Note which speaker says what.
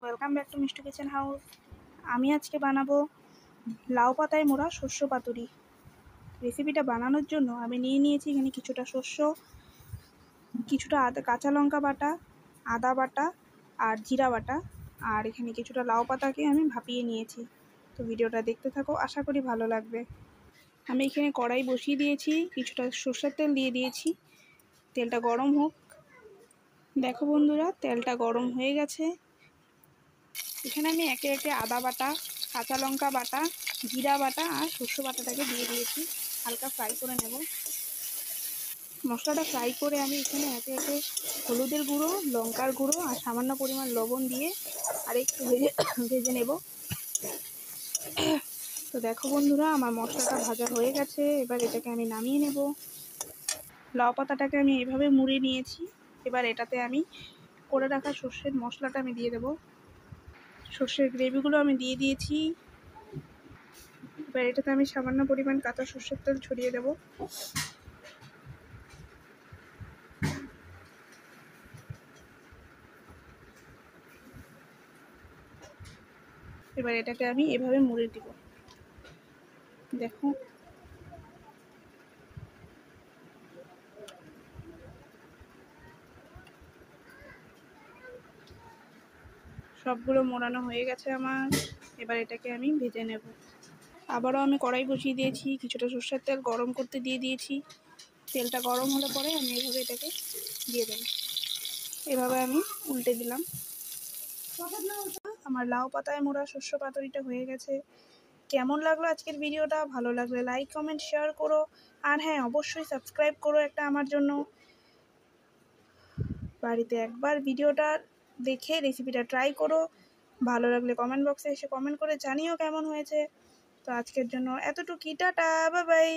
Speaker 1: Welcome back to Mishtu kitchen house. আমি আজকে বানাবো লাউ পাতায় মোড়া শস্য পাতুরি। রেসিপিটা বানানোর জন্য আমি নিয়ে নিয়েছি এখানে কিছুটা শস্য, কিছুটা কাঁচা লঙ্কা বাটা, আদা বাটা আর জিরা বাটা, আর এখানে কিছুটা লাউ পাতাকে আমি ভাপিয়ে নিয়েছি। তো ভিডিওটা দেখতে থাকো, আশা করি ভালো লাগবে। আমি এখানে কড়াই বসিয়ে দিয়েছি, কিছুটা সর্ষের তেল দিয়ে দিয়েছি। তেলটা গরম হোক। দেখো বন্ধুরা, তেলটা গরম হয়ে গেছে। এখানে আমি একে একে আদা বাটা, কাঁচা লঙ্কা বাটা, জিরা বাটা আর শস্য বাটাটাকে দিয়ে দিয়েছি। হালকা ফ্রাই করে নেব। মশলাটা ফ্রাই করে আমি এখানে একে একে হলুদের গুঁড়ো, লঙ্কার গুঁড়ো আর সামান্য পরিমাণ লবণ দিয়ে আর একটু ভেজে নেব। তো দেখো বন্ধুরা, আমার মশলাটা ভাজা হয়ে গেছে। এবার এটাকে আমি নামিয়ে নেব। লাউ পাতাটাকে আমি এইভাবে মুড়ে নিয়েছি। এবার এটাতে আমি করে রাখা সর্ষের মশলাটা আমি দিয়ে দেব। সর্ষের গ্রেভিগুলো আমি দিয়ে দিয়েছি। এবার এটাতে আমি সামান্য পরিমাণ কাঁচা সর্ষের তেল ছড়িয়ে দেব। এবার এটাকে আমি এভাবে মুড়ে দিব। দেখো, সবগুলো মোড়ানো হয়ে গেছে আমার। এবার এটাকে আমি ভেজে নেব। আবারও আমি কড়াই বসিয়ে দিয়েছি, কিছুটা সর্ষের তেল গরম করতে দিয়ে দিয়েছি। তেলটা গরম হলে পরে আমি এভাবে এটাকে দিয়ে দেব। এভাবে আমি উল্টে দিলাম। আমার লাউ পাতায় মোড়া শস্য পাতুরিটা হয়ে গেছে। কেমন লাগলো আজকের ভিডিওটা? ভালো লাগলে লাইক, কমেন্ট, শেয়ার করো। আর হ্যাঁ, অবশ্যই সাবস্ক্রাইব করো একটা আমার জন্য। বাড়িতে একবার ভিডিওটা দেখে রেসিপিটা ট্রাই করো। ভালো লাগলে কমেন্ট বক্সে এসে কমেন্ট করে জানিও কেমন হয়েছে। তো আজকের জন্য এতটুকুই। Tata, bye bye.